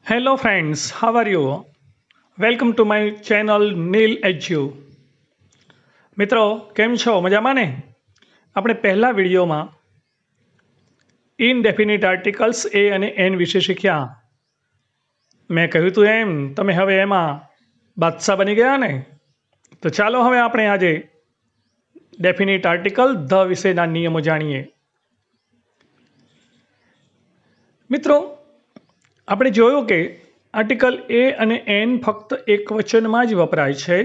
Hello friends, how are you? Welcome to my channel Neil Edu. મિત્રો કેમ છો મજામાં ને? આપણે પહેલા વિડીયોમાં ઇનડેફિનિટ આર્ટિકલ્સ એ અને એન વિશે શીખ્યા. મેં કહ્યું હતું એમ તમે હવે એમાં બાદશાહ બની ગયા ને? તો ચાલો હવે આપણે આજે ડેફિનિટ આર્ટિકલ ધ વિશેના નિયમો જાણીએ. મિત્રો આપણે જોયું કે આર્ટિકલ એ અને એન ફક્ત એક વચનમાં જ વપરાય છે,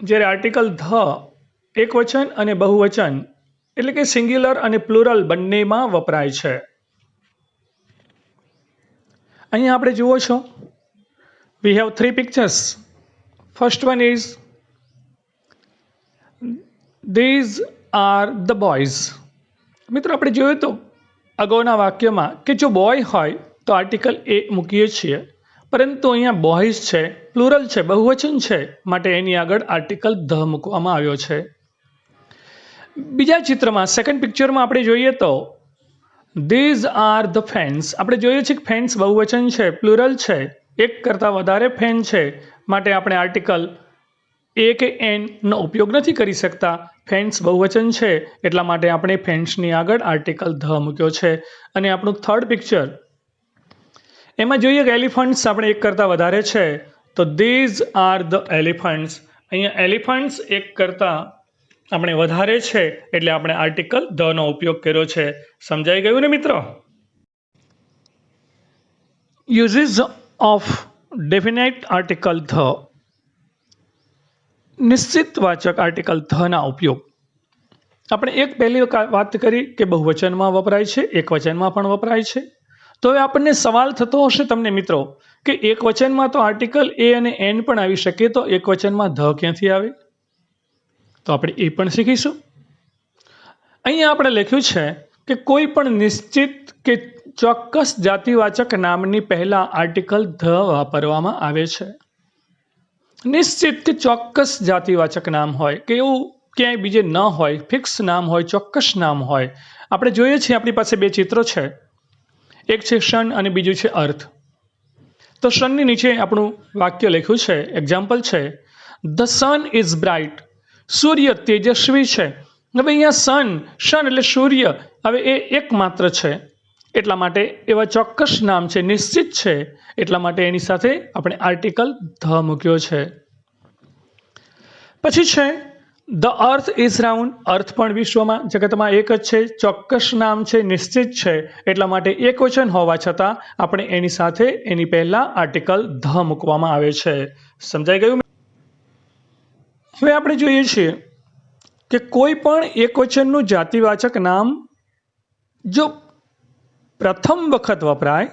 જ્યારે આર્ટિકલ ધ એક વચન અને બહુવચન એટલે કે સિંગ્યુલર અને પ્લુરલ બંનેમાં વપરાય છે. અહીંયા આપણે જુઓ છો, we have 3 pictures. First one is these are the boys. મિત્રો આપણે જોયું તો અગાઉના વાક્યમાં કે જો બોય હોય તો આર્ટિકલ એ મૂકીએ છીએ, પરંતુ અહીંયા બોયઝ છે, પ્લુરલ છે, બહુવચન છે, માટે એની આગળ આર્ટિકલ ધ મૂકવામાં આવ્યો છે. બીજા ચિત્રમાં સેકન્ડ પિક્ચરમાં આપણે જોઈએ તો ધીઝ આર ધ ફેન્સ. આપણે જોઈએ છીએ કે ફેન્સ બહુવચન છે, પ્લુરલ છે, એક કરતાં વધારે ફેન છે, માટે આપણે આર્ટિકલ એ કે એનનો ઉપયોગ નથી કરી શકતા. ફેન્સ બહુવચન છે એટલા માટે આપણે ફેન્સની આગળ આર્ટિકલ ધ મૂક્યો છે. અને આપણું થર્ડ પિક્ચર, એમાં જોઈએ કે એલિફન્ટ્સ આપણે એક કરતાં વધારે છે, તો ધીઝ આર ધ એલિફન્ટ્સ. અહીંયા એલિફન્ટ્સ એક કરતાં આપણે વધારે છે એટલે આપણે આર્ટિકલ ધનો ઉપયોગ કર્યો છે. સમજાઈ ગયું ને મિત્રો? Uses of definite article the. નિશ્ચિત વાચક આર્ટિકલ ધના ઉપયોગ. આપણે એક પહેલી વાત કરી કે બહુવચનમાં વપરાય છે, એક વચનમાં પણ વપરાય છે. તો હવે આપણને સવાલ થતો હશે તમને મિત્રો કે એક વચનમાં તો આર્ટિકલ એ અને એન પણ આવી શકે, તો એક વચનમાં ધ ક્યાંથી આવે? તો આપણે એ પણ શીખીશું. અહીંયા આપણે લખ્યું છે કે કોઈ પણ નિશ્ચિત કે ચોક્કસ જાતિવાચક નામની પહેલા આર્ટિકલ ધ વાપરવામાં આવે છે. નિશ્ચિત કે ચોક્કસ જાતિવાચક નામ હોય કે એવું ક્યાંય બીજે ન હોય, ફિક્સ નામ હોય, ચોક્કસ નામ હોય. આપણે જોઈએ છીએ આપણી પાસે બે ચિત્રો છે, એક છે સન અને બીજું છે અર્થ. તો સનની નીચે આપણું વાક્ય લખ્યું છે, એક્ઝામ્પલ છે ધ સન ઇઝ બ્રાઇટ. સૂર્ય તેજસ્વી છે. હવે અહીંયા સન એટલે સૂર્ય, હવે એ એકમાત્ર છે એટલા માટે એવા ચોક્કસ નામ છે, નિશ્ચિત છે, એટલા માટે એની સાથે આપણે આર્ટિકલ ધ મૂક્યો છે. પછી છે ધ અર્થ ઇઝ રાઉન્ડ. અર્થ પણ વિશ્વમાં જગતમાં એક જ છે, ચોક્કસ નામ છે, નિશ્ચિત છે, એટલા માટે એક વચન હોવા છતાં આપણે એની સાથે એની પહેલા આર્ટિકલ ધ મૂકવામાં આવે છે. સમજાઈ ગયું? હવે આપણે જોઈએ છીએ કે કોઈ પણ એક વચનનું જાતિવાચક નામ જો પ્રથમ વખત વપરાય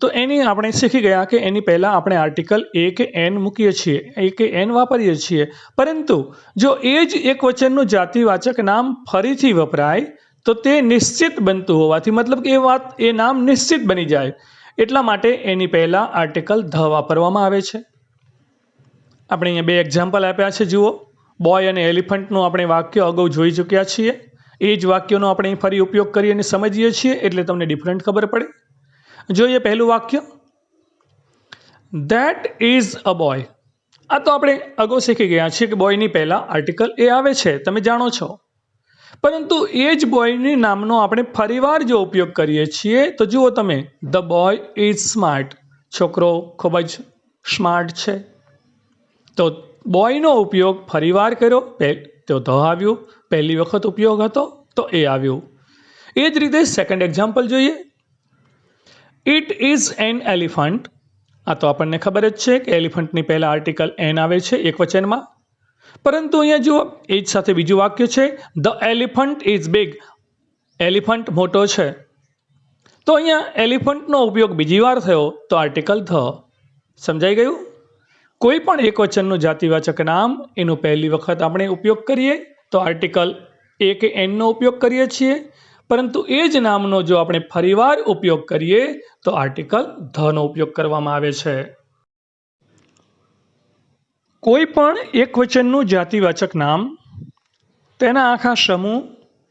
તો એની આપણે શીખી ગયા કે એની પહેલાં આપણે આર્ટિકલ એ કે એન મૂકીએ છીએ, એ કે એન વાપરીએ છીએ. પરંતુ જો એ જ એક વચનનું જાતિવાચક નામ ફરીથી વપરાય તો તે નિશ્ચિત બનતું હોવાથી, મતલબ કે એ નામ નિશ્ચિત બની જાય, એટલા માટે એની પહેલાં આર્ટિકલ ધ વાપરવામાં આવે છે. આપણે અહીંયા બે એક્ઝામ્પલ આપ્યા છે, જુઓ. બોય અને એલિફન્ટનું આપણે વાક્ય અગાઉ જોઈ ચૂક્યા છીએ. એ જ વાક્યનો આપણે ફરી ઉપયોગ કરી અને સમજીએ છીએ એટલે તમને ડિફરન્ટ ખબર પડે. જોઈએ પહેલું વાક્ય, ધેટ ઇઝ અ બોય. આ તો આપણે અગાઉ શીખી ગયા છીએ કે બોયની પહેલા આર્ટિકલ એ આવે છે, તમે જાણો છો. પરંતુ એ જ બોયની નામનો આપણે ફરીવાર જો ઉપયોગ કરીએ છીએ તો જુઓ તમે, ધ બોય ઇઝ સ્માર્ટ. છોકરો ખૂબ જ સ્માર્ટ છે. તો બોયનો ઉપયોગ ફરીવાર કર્યો તો ધ આવ્યું, પહેલી વખત ઉપયોગ હતો તો એ આવ્યું. એ જ રીતે સેકન્ડ એક્ઝામ્પલ જોઈએ, ઇટ ઇઝ એન એલિફન્ટ. આ તો આપણને ખબર જ છે કે એલિફન્ટની પહેલા આર્ટિકલ એન આવે છે એક વચનમાં. પરંતુ અહીંયા જુઓ, એ જ સાથે બીજું વાક્ય છે, the elephant is big. Elephant મોટો છે. તો અહીંયા એલિફન્ટનો ઉપયોગ બીજી વાર થયો તો આર્ટિકલ ધ. સમજાઈ ગયું? કોઈ પણ એક વચનનું જાતિવાચક નામ એનો પહેલી વખત આપણે ઉપયોગ કરીએ તો આર્ટિકલ એ કે એનનો ઉપયોગ કરીએ છીએ, પરંતુ એ જ નામનો જો આપણે ફરીવાર ઉપયોગ કરીએ તો આર્ટિકલ ધનો ઉપયોગ કરવામાં આવે છે. કોઈ પણ એક વચનનું જાતિવાચક નામ તેના આખા સમૂહ,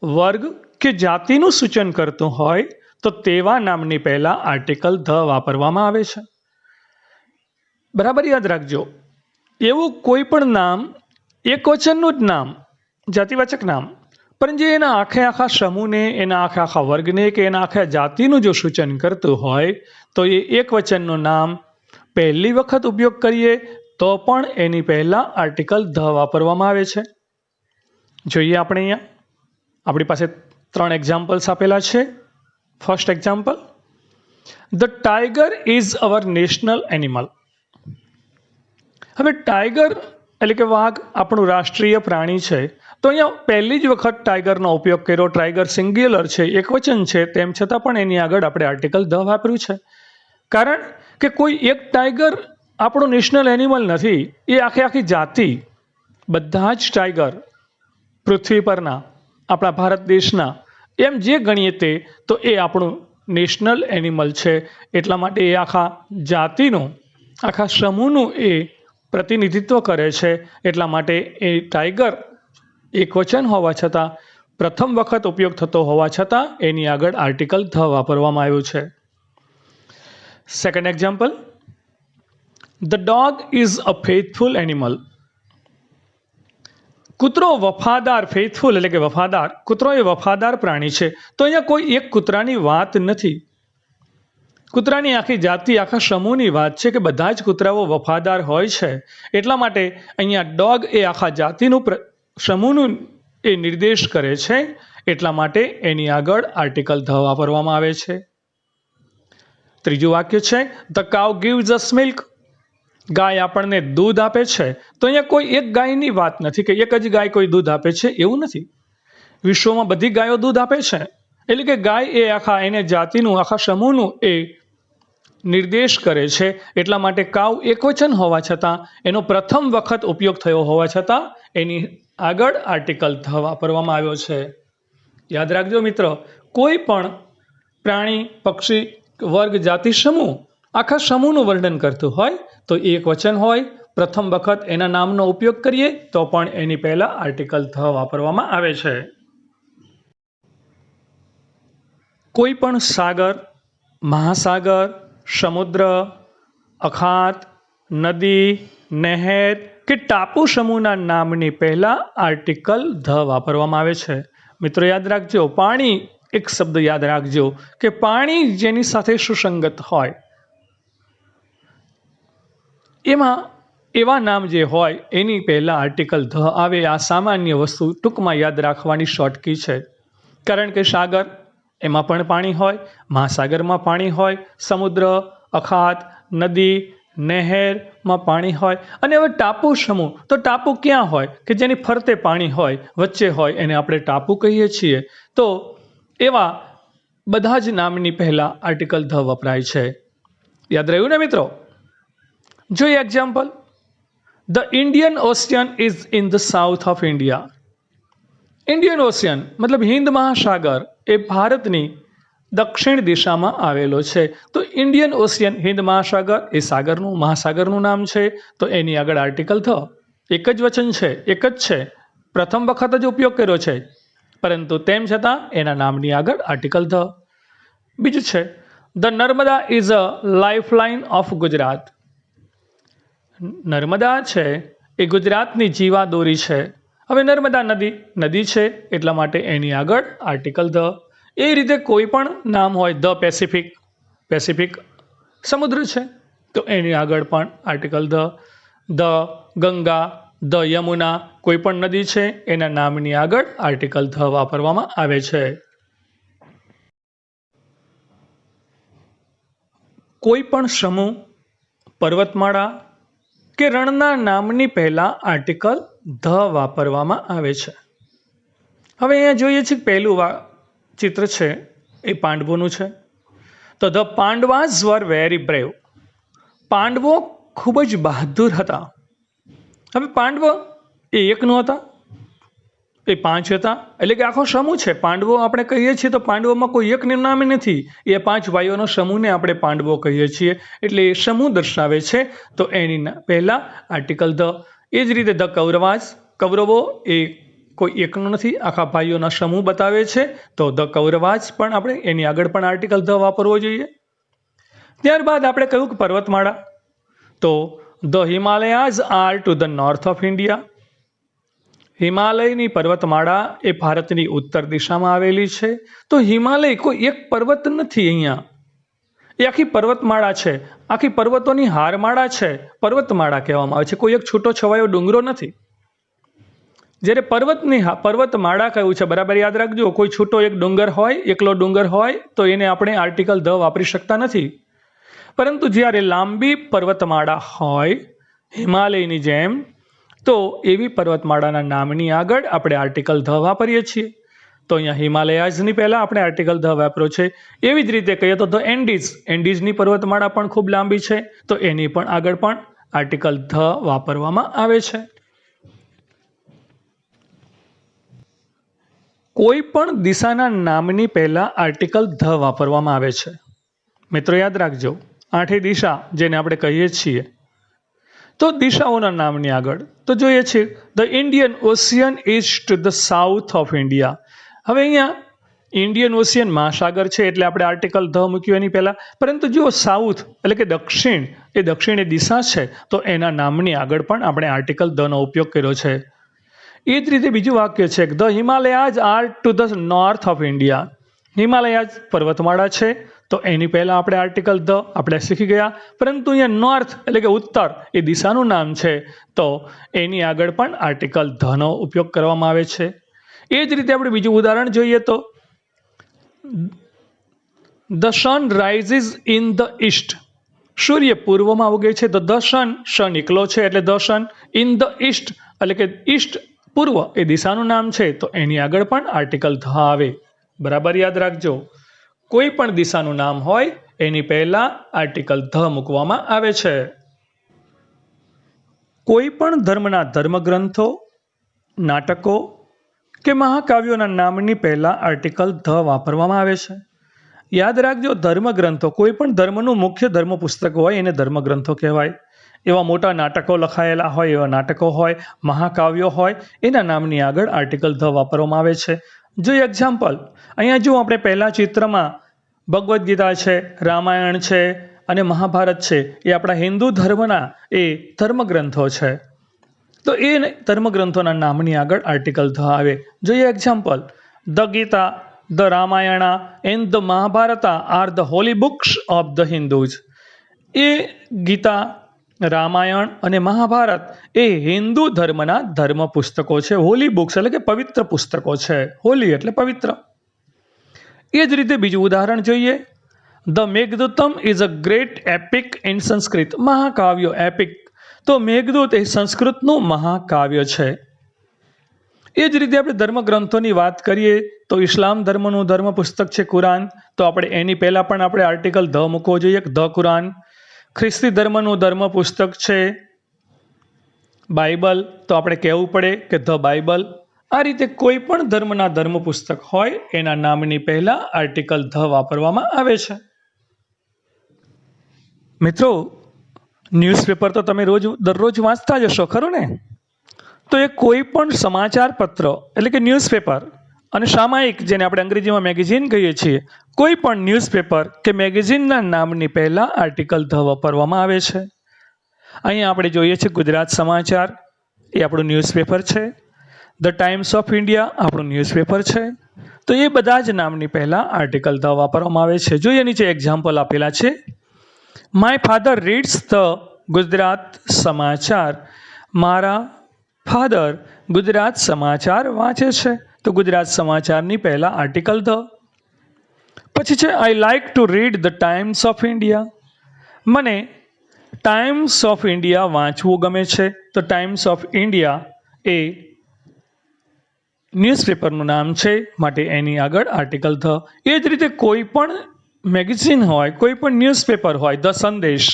વર્ગ કે જાતિનું સૂચન કરતું હોય તો તેવા નામની પહેલા આર્ટિકલ ધ વાપરવામાં આવે છે. બરાબર યાદ રાખજો, એવું કોઈ પણ નામ એક વચનનું જ નામ, જાતિવાચક નામ, પણ જે એના આખે આખા સમૂહને, એના આખા આખા વર્ગને કે એના આખા જાતિનું જો સૂચન કરતું હોય તો એ એક વચનનું નામ પહેલી વખત ઉપયોગ કરીએ તો પણ એની પહેલાં આર્ટિકલ ધ વાપરવામાં આવે છે. જોઈએ આપણે અહીંયા આપણી પાસે 3 એક્ઝામ્પલ્સ આપેલા છે. First example, the tiger is our national animal. હવે ટાઈગર એટલે કે વાઘ આપણું રાષ્ટ્રીય પ્રાણી છે, તો અહીંયા પહેલી જ વખત ટાઈગરનો ઉપયોગ કર્યો. ટાઈગર સિંગ્યુલર છે, એક વચન છે, તેમ છતાં પણ એની આગળ આપણે આર્ટિકલ ધ વાપર્યું છે. કારણ કે કોઈ એક ટાઈગર આપણું નેશનલ એનિમલ નથી, એ આખી જાતિ, બધા જ ટાઈગર પૃથ્વી પરના આપણા ભારત દેશના એમ જે ગણીએ તે, તો એ આપણું નેશનલ એનિમલ છે. એટલા માટે એ આખા જાતિનું, આખા સમૂહનું એ પ્રતિનિધિત્વ કરે છે. એટલા માટે એ ટાઈગર એક વચન હોવા છતાં, પ્રથમ વખત ઉપયોગ થતો હોવા છતાં એની આગળ આર્ટિકલ ધ વાપરવામાં આવ્યું છે. Second example, the dog is a faithful animal. કૂતરો વફાદાર, ફેથફુલ એટલે કે વફાદાર, કૂતરો એ વફાદાર પ્રાણી છે. તો અહીંયા કોઈ એક કૂતરાની વાત નથી, કૂતરાની આખી જાતિ, આખા સમૂહની વાત છે કે બધા જ કૂતરાઓ વફાદાર હોય છે. એટલા માટે અહીંયા ડોગ એ આખા જાતિનું, સમૂહનું એ નિર્દેશ કરે છે. એટલા માટે એની આગળ આર્ટિકલ ધ વાપરવામાં આવે છે. ત્રીજું વાક્ય છે, the cow gives us milk. ગાય આપણને દૂધ આપે છે. તો અહીંયા કોઈ એક ગાયની વાત નથી કે એક જ ગાય કોઈ દૂધ આપે છે, એવું નથી. વિશ્વમાં બધી ગાયો દૂધ આપે છે. એટલે કે ગાય એ આખા એને જાતિનું, આખા સમૂહનું એ નિર્દેશ કરે છે. એટલા માટે કાઉ એકવચન હોવા છતાં, એનો પ્રથમ વખત ઉપયોગ થયો હોવા છતાં એની આગળ આર્ટિકલ ધ વાપરવામાં આવ્યો છે. યાદ રાખજો મિત્રો, કોઈ પણ પ્રાણી, પક્ષી, વર્ગ, જાતિ, સમૂહ, આખા સમૂહનું વર્ણન કરતું હોય તો એક વચન હોય, પ્રથમ વખત એના નામનો ઉપયોગ કરીએ તો પણ એની પહેલા આર્ટિકલ ધ વાપરવામાં આવે છે. કોઈ પણ સાગર, મહાસાગર, સમુદ્ર, અખાત, નદી, નહેર કે ટાપુ સમૂહના નામની પહેલા આર્ટિકલ ધ વાપરવામાં આવે છે. મિત્રો યાદ રાખજો, પાણી, એક શબ્દ યાદ રાખજો કે પાણી જેની સાથે સુસંગત હોય, એમાં એવા નામ જે હોય એની પહેલાં આર્ટિકલ ધ આવે. આ સામાન્ય વસ્તુ ટૂંકમાં યાદ રાખવાની શોર્ટકી છે. કારણ કે સાગર, એમાં પણ પાણી હોય, મહાસાગરમાં પાણી હોય, સમુદ્ર, અખાત, નદી, નહેરમાં પાણી હોય. અને હવે ટાપુ સમૂહ, તો ટાપુ ક્યાં હોય કે જેની ફરતે પાણી હોય, વચ્ચે હોય, એને આપણે ટાપુ કહીએ છીએ. તો એવા બધા જ નામની પહેલાં આર્ટિકલ ધ વપરાય છે. યાદ રહ્યું ને મિત્રો? જોઈએ example, the Indian ocean is in the south of India. Indian ocean મતલબ હિન્દ મહાસાગર એ ભારતની દક્ષિણ દિશામાં આવેલો છે. તો ઇન્ડિયન ઓશિયન, હિન્દ મહાસાગર એ સાગરનું, મહાસાગરનું નામ છે. તો એની આગળ આર્ટિકલ ધ, એક જ વચન છે, એક જ છે, પ્રથમ વખત જ ઉપયોગ કર્યો છે, પરંતુ તેમ છતાં એના નામની આગળ આર્ટિકલ ધ. બીજું છે, the Narmada is a lifeline of Gujarat. Narmada છે એ ગુજરાતની જીવાદોરી છે. હવે નર્મદા નદી છે, એટલા માટે એની આગળ આર્ટિકલ ધ. એ રીતે કોઈ પણ નામ હોય, ધ પેસિફિક, પેસિફિક સમુદ્ર છે, તો એની આગળ પણ article the. The Ganga, the Yamuna, કોઈ પણ નદી છે એના નામની આગળ આર્ટિકલ ધ વાપરવામાં આવે છે. કોઈ પણ સમૂહ, પર્વતમાળા કે રણના નામની પહેલા આર્ટિકલ ધ વાપરવામાં આવે છે. હવે અહીંયા જોઈએ છીએ પહેલું ચિત્ર છે એ પાંડવોનું છે. તો the Pandavas were very brave. પાંડવો ખૂબ જ બહાદુર હતા. હવે પાંડવ એ એક ન હતા, એ 5 હતા. એટલે કે આખો સમૂહ છે. પાંડવો આપણે કહીએ છીએ તો પાંડવોમાં કોઈ એકનું નામ નથી, એ 5 ભાઈઓનો સમૂહને આપણે પાંડવો કહીએ છીએ. એટલે એ સમૂહ દર્શાવે છે. તો એની પહેલા આર્ટિકલ ધ. એ જ રીતે ધ કૌરવાઝ, કૌરવો એ કોઈ એકનું નથી, આખા ભાઈઓના સમૂહ બતાવે છે. તો ધ કૌરવાઝ પણ આપણે એની આગળ પણ આર્ટિકલ ધ વાપરવો જોઈએ. ત્યારબાદ આપણે કહ્યું કે પર્વતમાળા, તો the Himalayas are to the north of India. હિમાલયની પર્વતમાળા એ ભારતની ઉત્તર દિશામાં આવેલી છે. તો હિમાલય કોઈ એક પર્વત નથી, અહીંયા એ આખી પર્વતમાળા છે, આખી પર્વતોની હારમાળા છે, પર્વતમાળા કહેવામાં આવે છે, કોઈ એક છૂટો છવાયો ડુંગરો નથી. જ્યારે પર્વતમાળા કહ્યું છે, બરાબર યાદ રાખજો, કોઈ છૂટો એક ડુંગર હોય, એકલો ડુંગર હોય તો એને આપણે આર્ટિકલ ધ વાપરી શકતા નથી. પરંતુ જ્યારે લાંબી પર્વતમાળા હોય હિમાલયની જેમ, તો એવી પર્વતમાળાના નામની આગળ આપણે આર્ટિકલ ધ વાપરીએ છીએ. તો અહીંયા હિમાલયાઝની પહેલાં આપણે આર્ટિકલ ધ વાપર્યો છે. એવી જ રીતે કહીએ તો ધ એન્ડીઝની પર્વતમાળા પણ ખૂબ લાંબી છે, તો એની પણ આગળ પણ આર્ટિકલ ધ વાપરવામાં આવે છે. કોઈ પણ દિશાના નામની પહેલાં આર્ટિકલ ધ વાપરવામાં આવે છે. મિત્રો યાદ રાખજો, 8 દિશા જેને આપણે કહીએ છીએ, તો દિશાઓના નામની આગળ તો જોઈએ છીએ the Indian ocean is to the south of India. હવે અહીંયા ઇન્ડિયન ઓશિયન મહાસાગર છે એટલે આપણે આર્ટિકલ ધ મૂક્યું એની પહેલાં. પરંતુ જો સાઉથ એટલે કે દક્ષિણ, એ દક્ષિણ એ દિશા છે, તો એના નામની આગળ પણ આપણે આર્ટિકલ ધનો ઉપયોગ કર્યો છે. એ જ રીતે બીજું વાક્ય છે the Himalayas are to the north of India. Himalayas પર્વતમાળા છે, તો એની પહેલાં આપણે આર્ટિકલ ધ આપણે શીખી ગયા. પરંતુ અહીંયા નોર્થ એટલે કે ઉત્તર એ દિશાનું નામ છે, તો એની આગળ પણ આર્ટિકલ ધનો ઉપયોગ કરવામાં આવે છે. એ જ રીતે આપણે બીજું ઉદાહરણ જોઈએ તો the sun rises in the east. સૂર્ય પૂર્વમાં ઉગે છે, તો ધ સન એકલો છે એટલે the sun, in the east એટલે કે ઈસ્ટ પૂર્વ એ દિશાનું નામ છે, તો એની આગળ પણ આર્ટિકલ ધ આવે. બરાબર યાદ રાખજો, કોઈ પણ દિશાનું નામ હોય એની પહેલા આર્ટિકલ ધ મૂકવામાં આવે છે. કોઈ પણ ધર્મના ધર્મગ્રંથો, નાટકો કે મહાકાવ્યોના નામની પહેલા આર્ટિકલ ધ વાપરવામાં આવે છે. યાદ રાખજો, ધર્મગ્રંથો કોઈ પણ ધર્મનું મુખ્ય ધર્મ પુસ્તક હોય એને ધર્મગ્રંથો કહેવાય. એવા મોટા નાટકો લખાયેલા હોય, એવા નાટકો હોય, મહાકાવ્યો હોય, એના નામની આગળ આર્ટિકલ ધ વાપરવામાં આવે છે. જો એક્ઝામ્પલ અહીંયા જો આપણે પહેલા ચિત્રમાં ભગવદ્ ગીતા છે, રામાયણ છે અને મહાભારત છે, એ આપણા હિન્દુ ધર્મના એ ધર્મગ્રંથો છે, તો એ ધર્મગ્રંથોના નામની આગળ આર્ટિકલ ધ આવે. જોઈએ example, the Gita, the Ramayana and the Mahabharata are the holy books of the Hindus. એ ગીતા, રામાયણ અને મહાભારત એ હિન્દુ ધર્મના ધર્મ પુસ્તકો છે. હોલી બુક્સ એટલે કે પવિત્ર પુસ્તકો છે. હોલી એટલે પવિત્ર. એ જ રીતે બીજું ઉદાહરણ જોઈએ, the Meghadutam is a great epic in Sanskrit. મહાકાવ્યો એપિક, તો મેઘદૂત એ સંસ્કૃતનું મહાકાવ્ય છે. એ જ રીતે આપણે ધર્મગ્રંથોની વાત કરીએ તો ઇસ્લામ ધર્મનું ધર્મ પુસ્તક છે કુરાન, તો આપણે એની પહેલાં પણ આપણે આર્ટિકલ ધ મૂકવો જોઈએ, ધ કુરાન. ખ્રિસ્તી ધર્મનું ધર્મ પુસ્તક છે બાઇબલ, તો આપણે કહેવું પડે કે ધ બાઇબલ. આ રીતે કોઈ પણ ધર્મના ધર્મ પુસ્તક હોય એના નામની પહેલાં આર્ટિકલ ધ વાપરવામાં આવે છે. મિત્રો, ન્યૂઝપેપર તો તમે દરરોજ વાંચતા જ હશો, ખરું ને? તો એ કોઈ પણ સમાચાર પત્ર એટલે કે ન્યૂઝપેપર અને સામાયિક, જેને આપણે અંગ્રેજીમાં મેગેઝિન કહીએ છીએ, કોઈ પણ ન્યૂઝપેપર કે મેગેઝિનના નામની પહેલાં આર્ટિકલ ધ વાપરવામાં આવે છે. અહીંયા આપણે જોઈએ છીએ ગુજરાત સમાચાર, એ આપણું ન્યૂઝપેપર છે. ધ ટાઈમ્સ ઓફ ઇન્ડિયા આપણું ન્યૂઝપેપર છે. તો એ બધા જ નામની પહેલાં આર્ટિકલ ધ વાપરવામાં આવે છે. જોઈએ નીચે એક્ઝામ્પલ આપેલા છે. My father reads the Gujarat સમાચાર. મારા ફાધર ગુજરાત સમાચાર વાંચે છે, તો ગુજરાત સમાચારની પહેલાં આર્ટિકલ ધ. પછી છે I like to read the times of India. મને ટાઈમ્સ ઓફ ઇન્ડિયા વાંચવું ગમે છે, તો ટાઈમ્સ ઓફ ઇન્ડિયા એ ન્યૂઝપેપરનું નામ છે, માટે એની આગળ આર્ટિકલ ધ. એ જ રીતે કોઈ પણ મેગેઝિન હોય, કોઈ પણ ન્યૂઝપેપર હોય, ધ સંદેશ,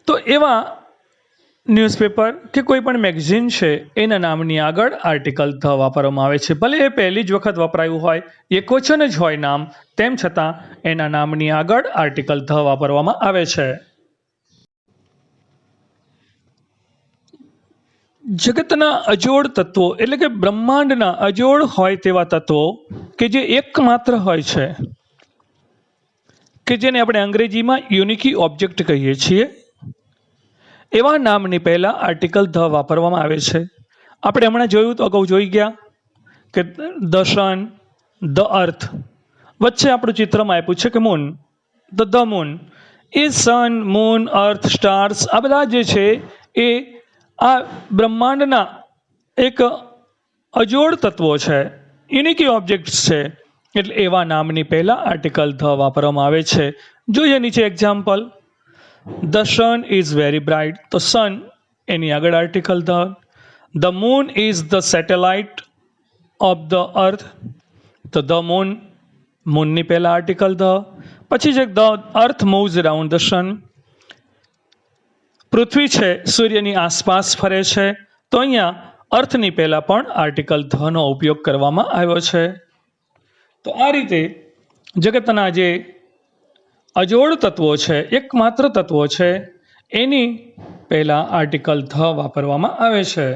તો એવા ન્યૂઝપેપર કે કોઈ પણ મેગેઝિન છે એના નામની આગળ આર્ટિકલ ધ વાપરવામાં આવે છે. ભલે એ પહેલી જ વખત વપરાયું હોય, એકવચન જ હોય નામ, તેમ છતાં એના નામની આગળ આર્ટિકલ ધ વાપરવામાં આવે છે. જગતના અજોડ તત્વો એટલે કે બ્રહ્માંડના અજોડ હોય તેવા તત્વો કે જે એકમાત્ર હોય છે, કે જેને આપણે અંગ્રેજીમાં યુનિકી ઓબ્જેક્ટ કહીએ છીએ, એવા નામની પહેલાં આર્ટિકલ ધ વાપરવામાં આવે છે. આપણે હમણાં જોયું તો અગાઉ જોઈ ગયા કે ધ સન, ધ અર્થ, વચ્ચે આપણું ચિત્રમાં આપ્યું છે કે મૂન, ધ મૂન. એ સન, મૂન, અર્થ, સ્ટાર્સ આ બધા જે છે એ આ બ્રહ્માંડના એક અજોડ તત્વો છે, યુનિકી ઓબ્જેક્ટ્સ છે. એટલે એવા નામની પહેલાં આર્ટિકલ ધ વાપરવામાં આવે છે. જોઈએ નીચે example. The sun is very bright, તો સન એની આગળ article the. The moon is the satellite of the earth, તો ધ મૂન, મૂનની પહેલાં આર્ટિકલ ધ. પછી છે the earth moves around the sun, પૃથ્વી છે સૂર્યની આસપાસ ફરે છે, તો અહીંયા અર્થની પહેલાં પણ આર્ટિકલ ધનો ઉપયોગ કરવામાં આવ્યો છે. તો આ રીતે જગતના જે અજોડ તત્વો છે, એકમાત્ર તત્વો છે, એની પહેલાં આર્ટિકલ ધ વાપરવામાં આવે છે.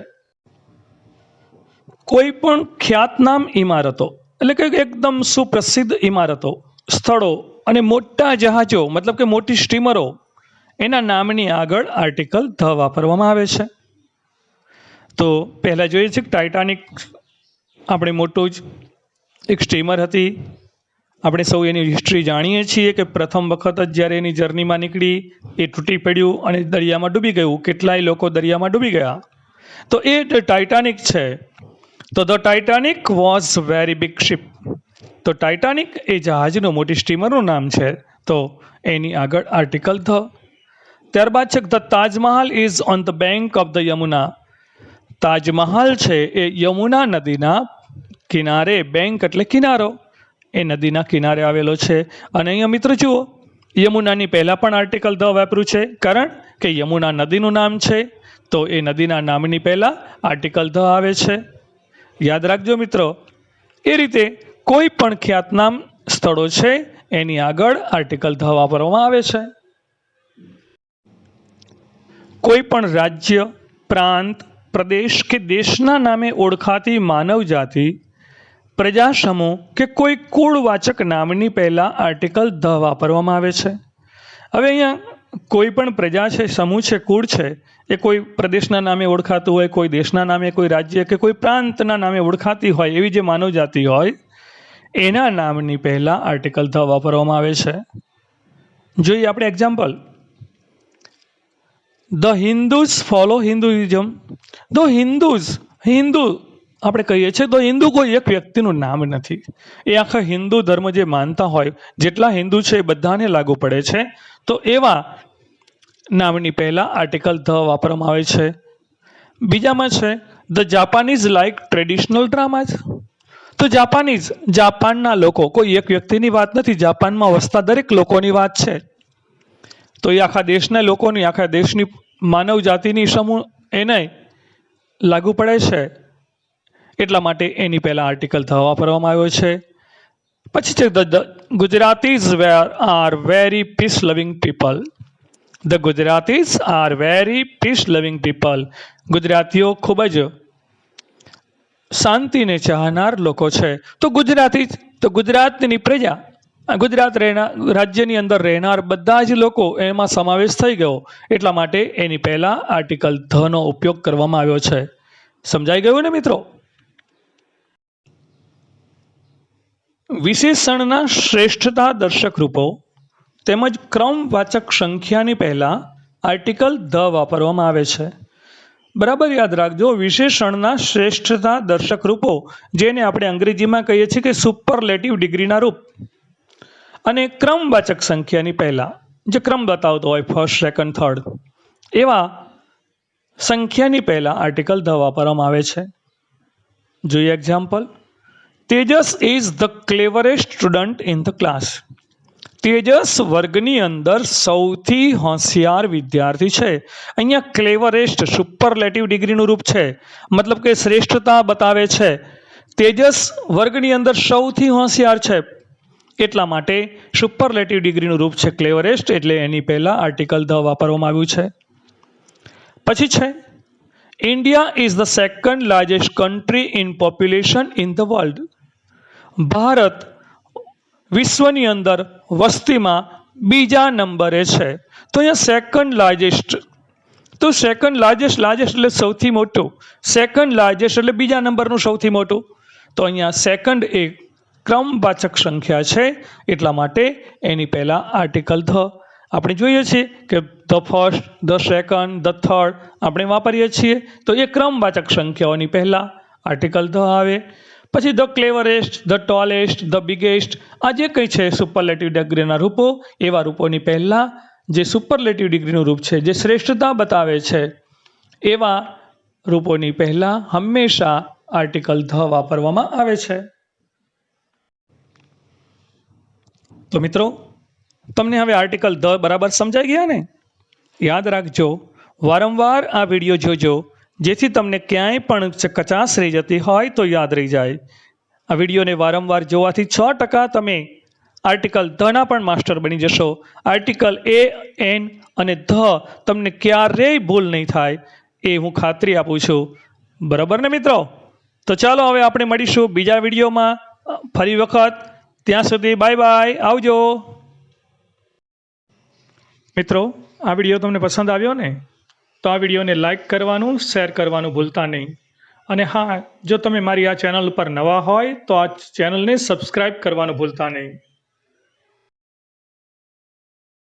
કોઈ પણ ખ્યાતનામ ઇમારતો એટલે કે એકદમ સુપ્રસિદ્ધ ઇમારતો, સ્થળો અને મોટા જહાજો મતલબ કે મોટી સ્ટીમરો, એના નામની આગળ આર્ટિકલ ધ વાપરવામાં આવે છે. તો પહેલાં જોઈએ છે કે ટાઇટાનિક આપણે મોટું જ એક સ્ટીમર હતી. આપણે સૌ એની હિસ્ટ્રી જાણીએ છીએ કે પ્રથમ વખત જ જ્યારે એની જર્નીમાં નીકળી એ તૂટી પડ્યું અને દરિયામાં ડૂબી ગયું. કેટલાય લોકો દરિયામાં ડૂબી ગયા. તો એ ટાઇટાનિક છે. તો the Titanic was very big ship. તો ટાઇટાનિક એ જહાજનું, મોટી સ્ટીમરનું નામ છે, તો એની આગળ આર્ટિકલ ધ. ત્યારબાદ છે the Taj Mahal is on the bank of the Yamuna. Taj Mahal છે એ યમુના નદીના કિનારે, બેંક એટલે કિનારો, એ નદીના કિનારે આવેલો છે. અને અહીંયા મિત્રો જુઓ, યમુનાની પહેલાં પણ આર્ટિકલ ધ વાપર્યું છે, કારણ કે યમુના નદીનું નામ છે, તો એ નદીના નામની પહેલાં આર્ટિકલ ધ આવે છે. યાદ રાખજો મિત્રો, એ રીતે કોઈ પણ ખ્યાતનામ સ્થળો છે એની આગળ આર્ટિકલ ધ વાપરવામાં આવે છે. કોઈ પણ રાજ્ય, પ્રાંત, પ્રદેશ કે દેશના નામે ઓળખાતી માનવ જાતિ, પ્રજા સમૂહ કે કોઈ કુળવાચક નામની પહેલાં આર્ટિકલ ધ વાપરવામાં આવે છે. હવે અહીંયા કોઈ પણ પ્રજા છે, સમૂહ છે, કુળ છે, એ કોઈ પ્રદેશના નામે ઓળખાતું હોય, કોઈ દેશના નામે, કોઈ રાજ્ય કે કોઈ પ્રાંતના નામે ઓળખાતી હોય, એવી જે માનવ જાતિ હોય એના નામની પહેલાં આર્ટિકલ ધ વાપરવામાં આવે છે. જોઈએ આપણે example. The Hindus follow Hinduism. The Hindus, Hindu આપણે કહીએ છીએ, તો હિન્દુ કોઈ એક વ્યક્તિનું નામ નથી. એ આખા હિન્દુ ધર્મ જે માનતા હોય, જેટલા હિન્દુ છે એ બધાને લાગુ પડે છે. તો એવા નામની પહેલાં આર્ટિકલ ધ વાપરવામાં આવે છે. બીજામાં છે ધ જાપાનીઝ લાઇક ટ્રેડિશનલ ડ્રામાઝ. તો જાપાનીઝ, જાપાનના લોકો, કોઈ એક વ્યક્તિની વાત નથી, જાપાનમાં વસતા દરેક લોકોની વાત છે. તો એ આખા દેશના લોકોની, આખા દેશની માનવ જાતિની સમૂહ એને લાગુ પડે છે, એટલા માટે એની પહેલાં આર્ટિકલ ધ વાપરવામાં આવ્યો છે. પછી છે the Gujaratis are very peace loving people. The Gujaratis are very peace loving people. ગુજરાતીઓ ખૂબ જ શાંતિને ચાહનાર લોકો છે. તો ગુજરાતી, તો ગુજરાતની પ્રજા, ગુજરાત રાજ્યની અંદર રહેનાર બધા જ લોકો એમાં સમાવેશ થઈ ગયો, એટલા માટે એની પહેલાં આર્ટિકલ ધનો ઉપયોગ કરવામાં આવ્યો છે. સમજાઈ ગયું ને મિત્રો? વિશેષણના શ્રેષ્ઠતા દર્શક રૂપો તેમજ ક્રમવાચક સંખ્યાની પહેલાં આર્ટિકલ ધ વાપરવામાં આવે છે. બરાબર યાદ રાખજો, વિશેષણના શ્રેષ્ઠતા દર્શક રૂપો, જેને આપણે અંગ્રેજીમાં કહીએ છીએ કે સુપરલેટિવ ડિગ્રીના રૂપ, અને ક્રમવાચક સંખ્યાની પહેલાં જે ક્રમ બતાવતો હોય, ફર્સ્ટ, સેકન્ડ, થર્ડ, એવા સંખ્યાની પહેલાં આર્ટિકલ ધ વાપરવામાં આવે છે. જોઈએ example. Tejas is the cleverest student in the class. Tejas વર્ગની અંદર સૌથી હોશિયાર વિદ્યાર્થી છે. અહીંયા ક્લેવરેસ્ટ સુપરલેટિવ ડિગ્રીનું રૂપ છે, મતલબ કે શ્રેષ્ઠતા બતાવે છે. તેજસ વર્ગની અંદર સૌથી હોશિયાર છે, એટલા માટે સુપરલેટિવ ડિગ્રીનું રૂપ છે ક્લેવરેસ્ટ, એટલે એની પહેલાં આર્ટિકલ ધ વાપરવામાં આવ્યું છે. પછી છે India is the second largest country in population in the world. Bharat વિશ્વની અંદર વસ્તીમાં બીજા નંબરે છે. તો અહીંયા સેકન્ડ લાર્જેસ્ટ, તો સેકન્ડ લાર્જેસ્ટ એટલે સૌથી મોટું, સેકન્ડ લાર્જેસ્ટ એટલે બીજા નંબરનું સૌથી મોટું. તો અહીંયા સેકન્ડ એ ક્રમવાચક સંખ્યા છે, એટલા માટે એની પહેલાં આર્ટિકલ ધ. આપણે જોઈએ છીએ કે the first, the second, the third આપણે વાપરીએ છીએ, તો એ ક્રમવાચક સંખ્યાઓની પહેલાં આર્ટિકલ ધ આવે. પછી the cleverest, the tallest, the biggest, આ જે કંઈ છે સુપરલેટિવ ડિગ્રીના રૂપો, એવા રૂપોની પહેલાં જે સુપરલેટિવ ડિગ્રીનું રૂપ છે, જે શ્રેષ્ઠતા બતાવે છે, એવા રૂપોની પહેલાં હંમેશા આર્ટિકલ ધ વાપરવામાં આવે છે. તો મિત્રો, તમને હવે આર્ટિકલ ધ બરાબર સમજાઈ ગયા ને? યાદ રાખજો, વારંવાર આ વિડીયો જોજો, જેથી તમને ક્યાંય પણ કચાશ રહી જતી હોય તો યાદ રહી જાય. આ વિડીયોને વારંવાર જોવાથી 6% તમે આર્ટિકલ ધના પણ માસ્ટર બની જશો. આર્ટિકલ એ, એન અને ધ તમને ક્યારેય ભૂલ નહીં થાય, એ હું ખાતરી આપું છું. બરાબર ને મિત્રો? તો ચાલો હવે આપણે મળીશું બીજા વિડીયોમાં ફરી વખત. ત્યાં સુધી બાય બાય, આવજો. મિત્રો, આ વિડીયો તમને પસંદ આવ્યો ને? તો આ વિડીયોને લાઈક કરવાનું, શેર કરવાનું ભૂલતા નહીં. અને હા, જો તમે મારી આ ચેનલ ઉપર નવા હોય તો આ ચેનલને સબસ્ક્રાઈબ કરવાનું ભૂલતા નહીં.